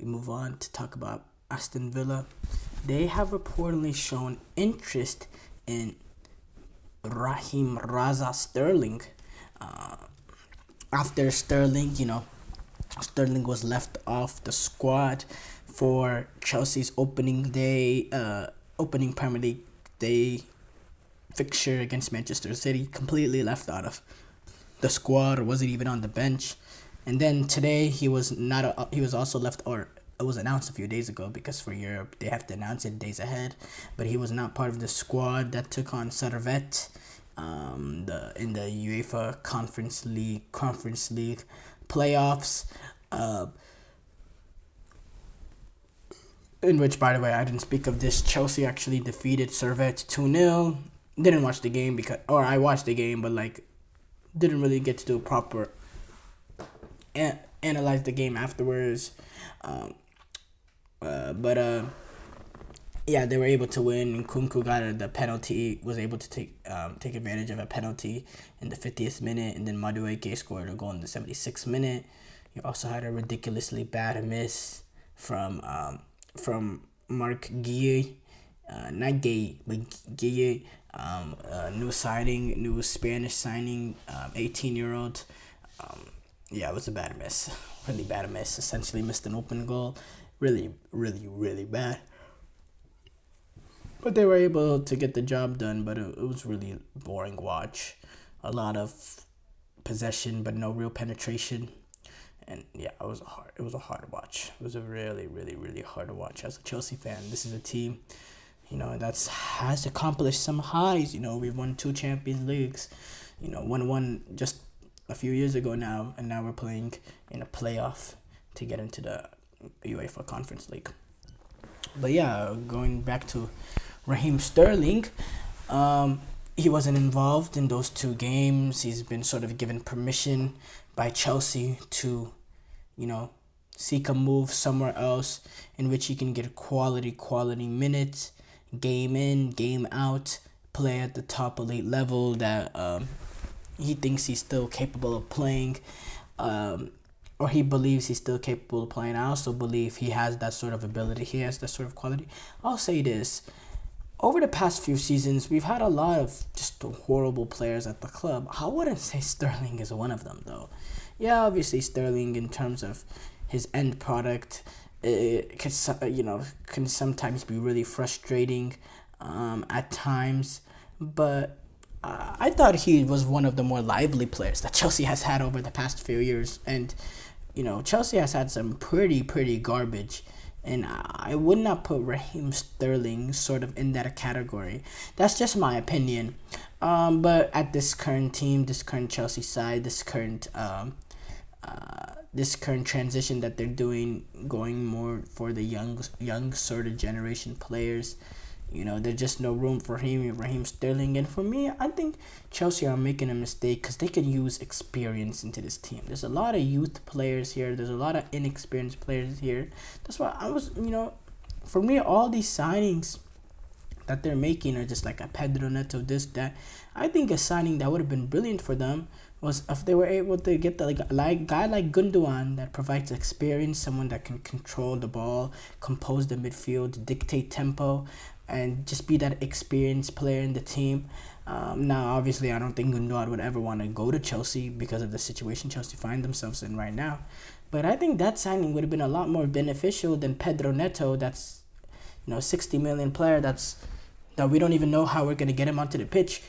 we move on to talk about Aston Villa. They have reportedly shown interest in Raheem Sterling. Uh, After Sterling, Sterling was left off the squad for Chelsea's opening Premier League day fixture against Manchester City. Completely left out of the squad, or wasn't even on the bench. And then today he was not. He was also left, or it was announced a few days ago, because for Europe they have to announce it days ahead. But he was not part of the squad that took on Servette, in the UEFA Conference League playoffs. In which, by the way, I didn't speak of this. Chelsea actually defeated Servette 2-0. Didn't watch the game I watched the game, but didn't really get to do a proper analyze the game afterwards. Yeah, they were able to win. And Kunku got the penalty, was able to take advantage of a penalty in the 50th minute, and then Madueke scored a goal in the 76th minute. You also had a ridiculously bad miss from Mark Guille, not Gay, but Guille, new Spanish signing, 18-year-old. Yeah, it was a bad miss, really bad miss. Essentially missed an open goal, really, really, really bad. But they were able to get the job done, but it was really boring watch. A lot of possession, but no real penetration. And yeah, it was a hard watch. It was a really, really, really hard to watch as a Chelsea fan. This is a team, that's has accomplished some highs. We've won 2 Champions Leagues. Won one just a few years ago now, and now we're playing in a playoff to get into the UEFA Conference League. But yeah, going back to Raheem Sterling, he wasn't involved in those 2 games. He's been sort of given permission by Chelsea to, seek a move somewhere else in which he can get quality minutes, game in, game out, play at the top elite level that he thinks he's still capable of playing, or he believes he's still capable of playing. I also believe he has that sort of ability. He has that sort of quality. I'll say this. Over the past few seasons, we've had a lot of just horrible players at the club. I wouldn't say Sterling is one of them, though. Yeah, obviously Sterling, in terms of his end product, can sometimes be really frustrating at times. But I thought he was one of the more lively players that Chelsea has had over the past few years. And, Chelsea has had some pretty garbage. And I would not put Raheem Sterling sort of in that category. That's just my opinion. But at this current team, this current Chelsea side, this current transition that they're doing, going more for the young sort of generation players, there's just no room for Raheem Sterling. And for me, I think Chelsea are making a mistake because they could use experience into this team. There's a lot of youth players here. There's a lot of inexperienced players here. That's why I was, for me, all these signings that they're making are just like a Pedro Neto, this, that. I think a signing that would have been brilliant for them was if they were able to get the guy like Gundogan that provides experience, someone that can control the ball, compose the midfield, dictate tempo, and just be that experienced player in the team. Now, obviously, I don't think Gundogan would ever want to go to Chelsea because of the situation Chelsea find themselves in right now. But I think that signing would have been a lot more beneficial than Pedro Neto. That's, 60 million player. That we don't even know how we're gonna get him onto the pitch.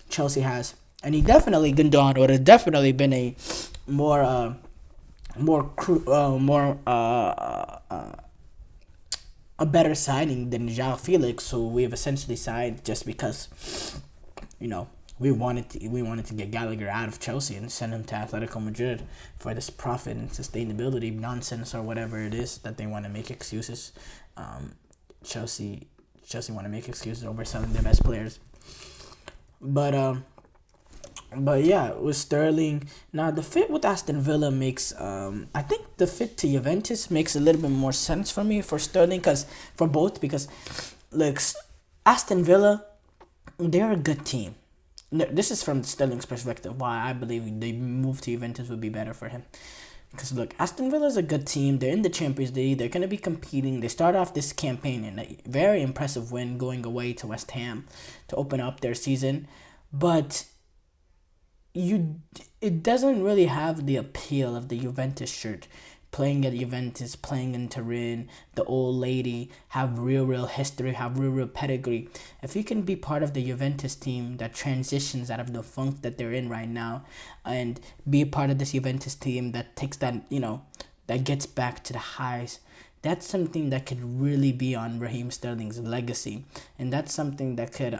Chelsea has, and Gundogan would have definitely been a a better signing than João Felix, who we have essentially signed just because, we wanted to get Gallagher out of Chelsea and send him to Atletico Madrid for this profit and sustainability nonsense, or whatever it is that they want to make excuses. Chelsea want to make excuses over selling their best players. But yeah, with Sterling, now the fit with Aston Villa makes, I think the fit to Juventus makes a little bit more sense for me for Sterling, because look, Aston Villa, they're a good team. This is from Sterling's perspective, why I believe the move to Juventus would be better for him. Because look, Aston Villa is a good team. They're in the Champions League. They're going to be competing. They start off this campaign in a very impressive win going away to West Ham to open up their season. But it doesn't really have the appeal of the Juventus shirt. Playing at Juventus, playing in Turin, the old lady, have real history, have real pedigree. If you can be part of the Juventus team that transitions out of the funk that they're in right now, and be a part of this Juventus team that takes that, that gets back to the highs, that's something that could really be on Raheem Sterling's legacy, and that's something that could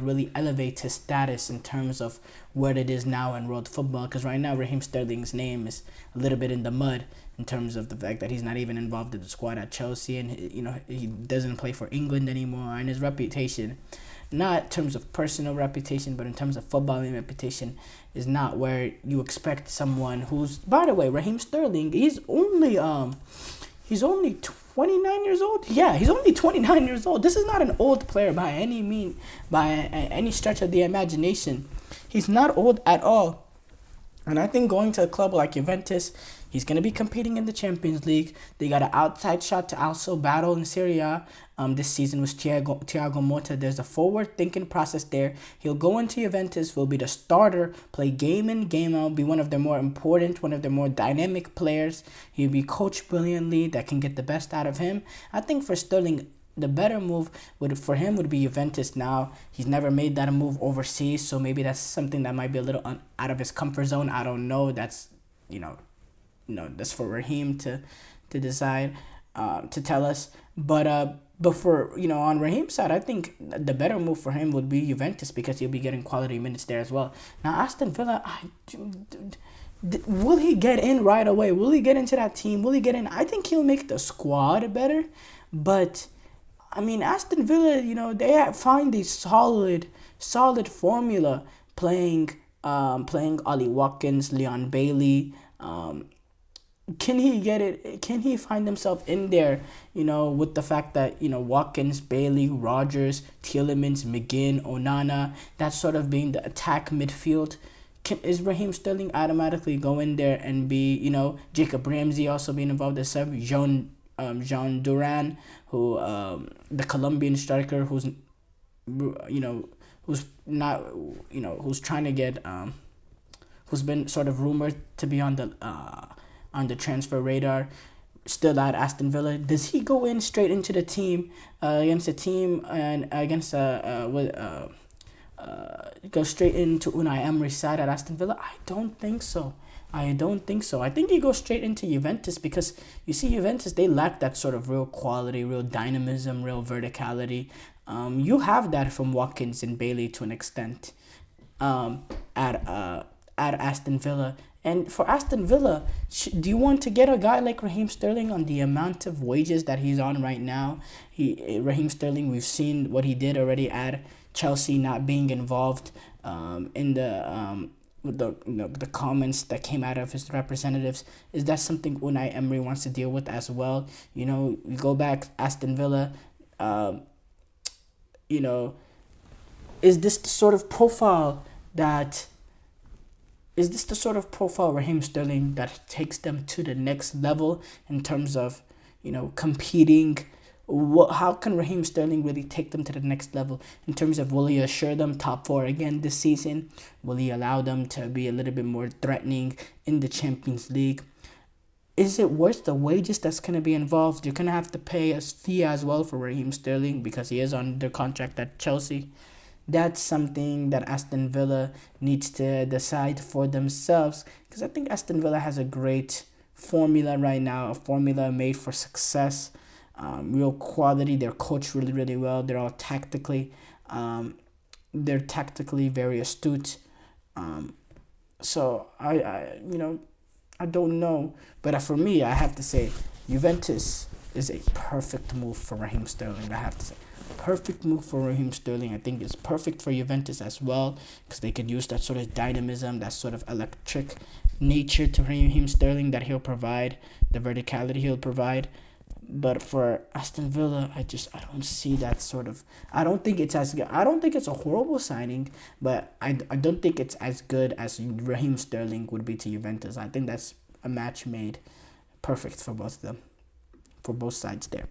really elevate his status in terms of what it is now in world football. Because right now, Raheem Sterling's name is a little bit in the mud in terms of the fact that he's not even involved in the squad at Chelsea, and he doesn't play for England anymore. And his reputation, not in terms of personal reputation, but in terms of footballing reputation, is not where you expect someone who's. By the way, Raheem Sterling, he's only 29 years old. Yeah, he's only 29 years old. This is not an old player by any stretch of the imagination. He's not old at all. And I think going to a club like Juventus, he's going to be competing in the Champions League. They got an outside shot to also battle in Serie A this season with Thiago Motta. There's a forward-thinking process there. He'll go into Juventus, will be the starter, play game in, game out, be one of their more important, one of their more dynamic players. He'll be coached brilliantly that can get the best out of him. I think for Sterling, the better move for him would be Juventus now. He's never made that move overseas, so maybe that's something that might be a little out of his comfort zone. I don't know. That's, that's for Raheem to decide, to tell us. But for, on Raheem's side, I think the better move for him would be Juventus because he'll be getting quality minutes there as well. Now, Aston Villa, will he get in right away? Will he get into that team? Will he get in? I think he'll make the squad better, but Aston Villa, they find a solid formula playing Ollie Watkins, Leon Bailey. Can he get it? Can he find himself in there, with the fact that, Watkins, Bailey, Rogers, Tielemans, McGinn, Onana, that's sort of being the attack midfield? Is Raheem Sterling automatically go in there and be, Jacob Ramsey also being involved as sub, Jean Duran, who the Colombian striker who's not who's trying to get who's been sort of rumored to be on the transfer radar, still at Aston Villa. Does he go in straight into the team against a team and against go straight into Unai Emery's side at Aston Villa? I don't think so. I think he goes straight into Juventus because you see Juventus, they lack that sort of real quality, real dynamism, real verticality. You have that from Watkins and Bailey to an extent at Aston Villa. And for Aston Villa, do you want to get a guy like Raheem Sterling on the amount of wages that he's on right now? Raheem Sterling, we've seen what he did already at Chelsea, not being involved in the comments that came out of his representatives. Is that something Unai Emery wants to deal with as well? You go back Aston Villa. Is this the sort of profile Raheem Sterling that takes them to the next level in terms of, competing? How can Raheem Sterling really take them to the next level in terms of, will he assure them top 4 again this season? Will he allow them to be a little bit more threatening in the Champions League? Is it worth the wages that's going to be involved? You're going to have to pay a fee as well for Raheem Sterling because he is under contract at Chelsea. That's something that Aston Villa needs to decide for themselves, because I think Aston Villa has a great formula right now, a formula made for success, real quality. They're coached really, really well. They're all tactically very astute. So I don't know, but for me, I have to say Juventus is a perfect move for Raheem Sterling. I have to say. Perfect move for Raheem Sterling. I think it's perfect for Juventus as well because they can use that sort of dynamism, that sort of electric nature to Raheem Sterling that he'll provide, the verticality he'll provide. But for Aston Villa, I don't see that sort of. I don't think it's as good. I don't think it's a horrible signing, but I don't think it's as good as Raheem Sterling would be to Juventus. I think that's a match made perfect for both of them, for both sides there.